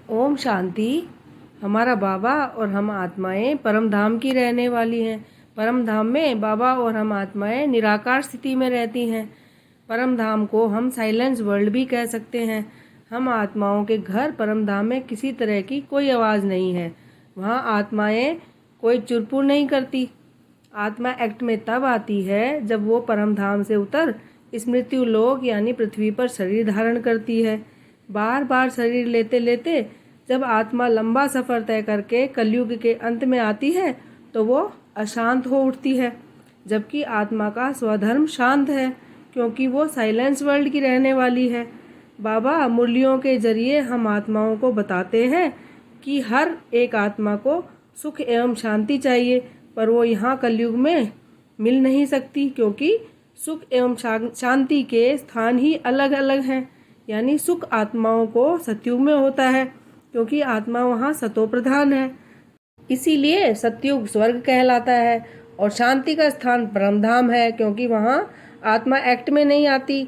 ओम शांति। हमारा बाबा और हम आत्माएं परम धाम की रहने वाली हैं। परम धाम में बाबा और हम आत्माएं निराकार स्थिति में रहती हैं। परम धाम को हम साइलेंस वर्ल्ड भी कह सकते हैं। हम आत्माओं के घर परम धाम में किसी तरह की कोई आवाज़ नहीं है। वहाँ आत्माएं कोई चुरपुर नहीं करती। आत्मा एक्ट में तब आती है जब वो परम धाम से उतर इस मृत्यु लोक यानी पृथ्वी पर शरीर धारण करती है। बार बार शरीर लेते लेते जब आत्मा लंबा सफ़र तय करके कलयुग के अंत में आती है तो वो अशांत हो उठती है, जबकि आत्मा का स्वधर्म शांत है, क्योंकि वो साइलेंस वर्ल्ड की रहने वाली है। बाबा मुरलियों के जरिए हम आत्माओं को बताते हैं कि हर एक आत्मा को सुख एवं शांति चाहिए, पर वो यहाँ कलयुग में मिल नहीं सकती, क्योंकि सुख एवं शांति के स्थान ही अलग अलग हैं। यानी सुख आत्माओं को सतयुग में होता है, क्योंकि आत्मा वहाँ सतो प्रधान है, इसीलिए सतयुग स्वर्ग कहलाता है। और शांति का स्थान परमधाम है, क्योंकि वहाँ आत्मा एक्ट में नहीं आती।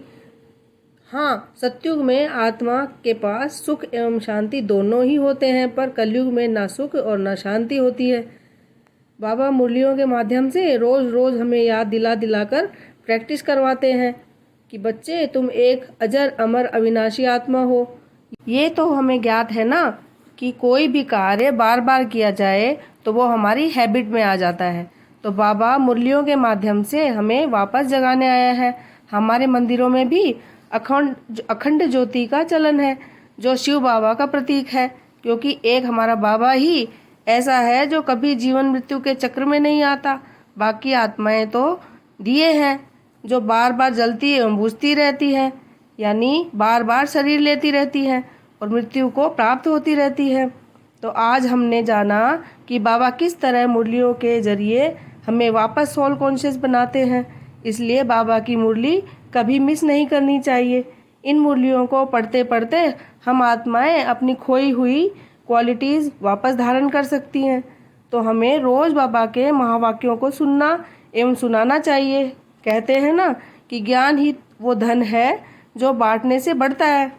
हाँ, सतयुग में आत्मा के पास सुख एवं शांति दोनों ही होते हैं, पर कलयुग में ना सुख और ना शांति होती है। बाबा मुरलियों के माध्यम से रोज़ रोज़ हमें याद दिला दिलाकर प्रैक्टिस करवाते हैं कि बच्चे, तुम एक अजर अमर अविनाशी आत्मा हो। ये तो हमें ज्ञात है ना कि कोई भी कार्य बार बार किया जाए तो वो हमारी हैबिट में आ जाता है। तो बाबा मुरलियों के माध्यम से हमें वापस जगाने आया है। हमारे मंदिरों में भी अखंड ज्योति का चलन है, जो शिव बाबा का प्रतीक है, क्योंकि एक हमारा बाबा ही ऐसा है जो कभी जीवन मृत्यु के चक्र में नहीं आता। बाकी आत्माएं तो दिए हैं जो बार बार जलती एवं बुझती रहती हैं, यानी बार बार शरीर लेती रहती हैं और मृत्यु को प्राप्त होती रहती है। तो आज हमने जाना कि बाबा किस तरह मुरलियों के जरिए हमें वापस सोल कॉन्शियस बनाते हैं, इसलिए बाबा की मुरली कभी मिस नहीं करनी चाहिए। इन मुरलियों को पढ़ते पढ़ते हम आत्माएं अपनी खोई हुई क्वालिटीज़ वापस धारण कर सकती हैं। तो हमें रोज़ बाबा के महावाक्यों को सुनना एवं सुनाना चाहिए। कहते हैं ना कि ज्ञान ही वो धन है जो बांटने से बढ़ता है।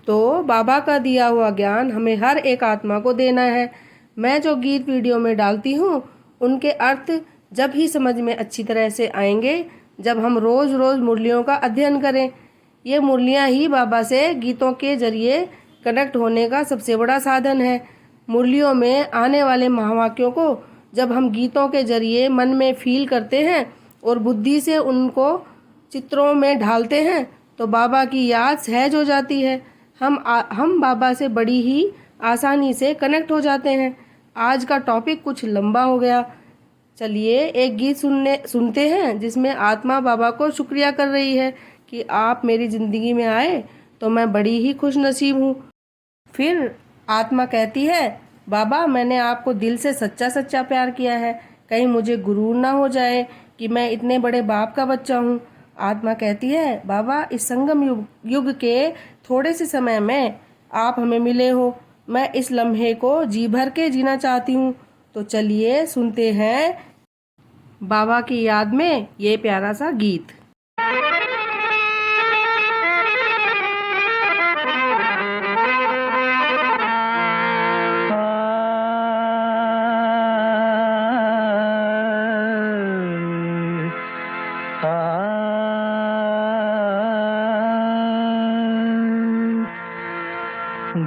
तो बाबा का दिया हुआ ज्ञान हमें हर एक आत्मा को देना है। मैं जो गीत वीडियो में डालती हूँ उनके अर्थ जब ही समझ में अच्छी तरह से आएंगे जब हम रोज़ रोज़ मुरलियों का अध्ययन करें। ये मुरलियाँ ही बाबा से गीतों के जरिए कनेक्ट होने का सबसे बड़ा साधन है। मुरलियों में आने वाले महावाक्यों को जब हम गीतों के जरिए मन में फील करते हैं और बुद्धि से उनको चित्रों में ढालते हैं तो बाबा की याद सहज हो जाती है। हम बाबा से बड़ी ही आसानी से कनेक्ट हो जाते हैं। आज का टॉपिक कुछ लंबा हो गया, चलिए एक गीत सुनते हैं जिसमें आत्मा बाबा को शुक्रिया कर रही है कि आप मेरी ज़िंदगी में आए तो मैं बड़ी ही खुश नसीब हूँ। फिर आत्मा कहती है, बाबा मैंने आपको दिल से सच्चा सच्चा प्यार किया है, कहीं मुझे गुरूर ना हो जाए कि मैं इतने बड़े बाप का बच्चा हूँ। आत्मा कहती है, बाबा इस संगम युग के थोड़े से समय में आप हमें मिले हो, मैं इस लम्हे को जी भर के जीना चाहती हूँ। तो चलिए सुनते हैं बाबा की याद में ये प्यारा सा गीत।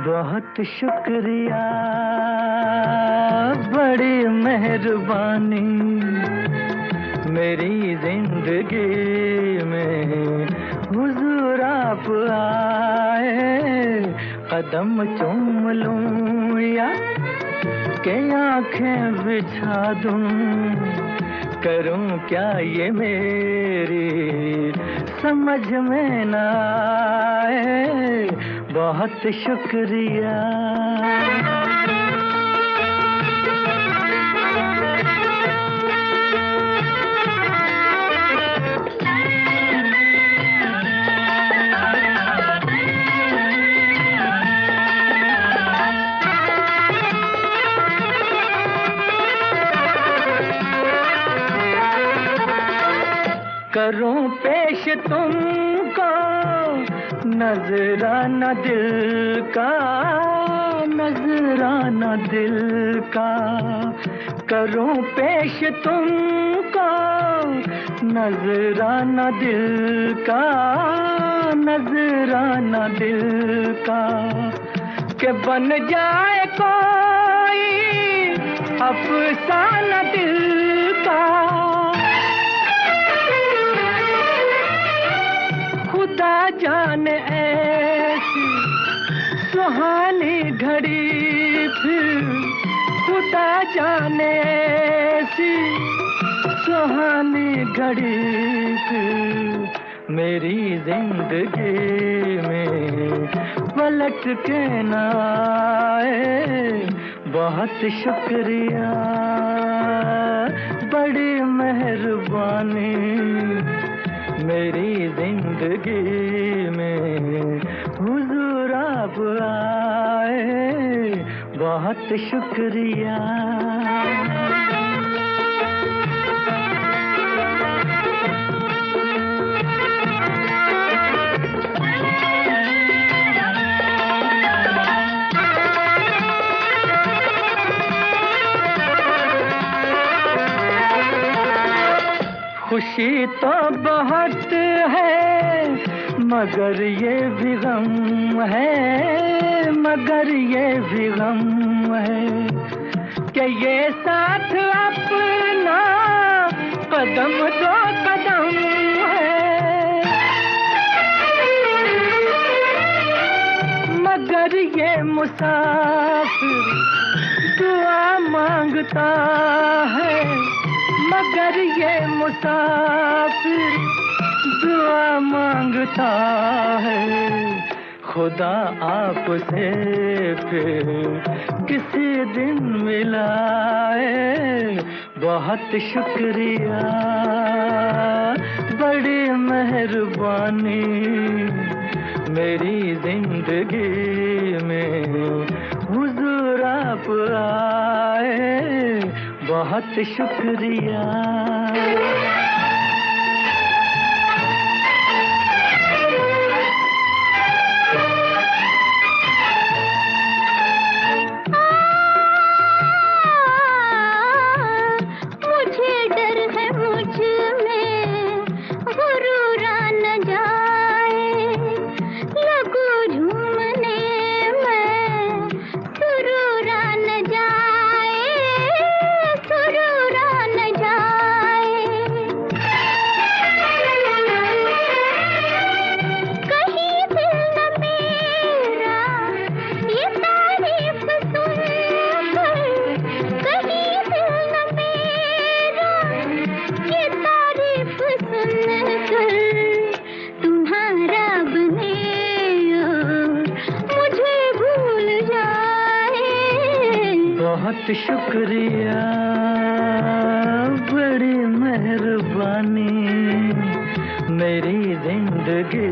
बहुत शुक्रिया, बड़ी मेहरबानी, मेरी जिंदगी में हुजूर आप आए। कदम चूम लूं या के आंखें बिछा दूं, करूं क्या ये मेरी समझ में ना आए। बहुत शुक्रिया। करूं पेश तुमको नजराना दिल का, नजराना दिल का करूं पेश तुमको, नजराना दिल का, नजराना दिल का के बन जाए कोई अफसाना दिल का। खुदा जाने ऐसी सुहानी घड़ी फिर, खुदा जाने ऐसी सुहानी घड़ी फिर मेरी जिंदगी में पलट के न आए। बहुत शुक्रिया, बड़ी मेहरबानी मेरी जिंदगी में हुजूर आप आए। बहुत शुक्रिया। खुशी तो बहुत है मगर ये भी गम है, मगर ये भी गम है कि ये साथ अपना कदम दो कदम है। मगर ये मुसाफिर दुआ मांगता है, मगर ये मुसाफिर दुआ मांगता है। खुदा आपसे फिर किसी दिन मिलाए। बहुत शुक्रिया, बड़ी मेहरबानी मेरी जिंदगी में हुजूर आप आए। बहुत शुक्रिया। मुझे डर है मुझ में गुरूर न जाए, लगो झूमने में सुरूर न जाए, सुरूर न जाए। कहीं दिल न मेरा ये तारीफ सुनकर, कहीं दिल न मेरा ये तारीफ सुनकर तुम्हारा बने और मुझे भूल जाए। बहुत शुक्रिया, बड़ी मेहरबानी मेरी जिंदगी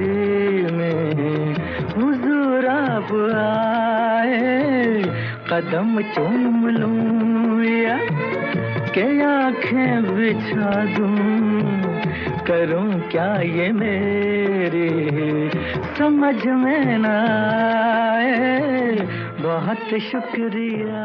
में हुजूर आप आए। कदम चूम लूं या के आंखें बिछा दूं, करूं क्या ये मेरी समझ में न आए। बहुत शुक्रिया।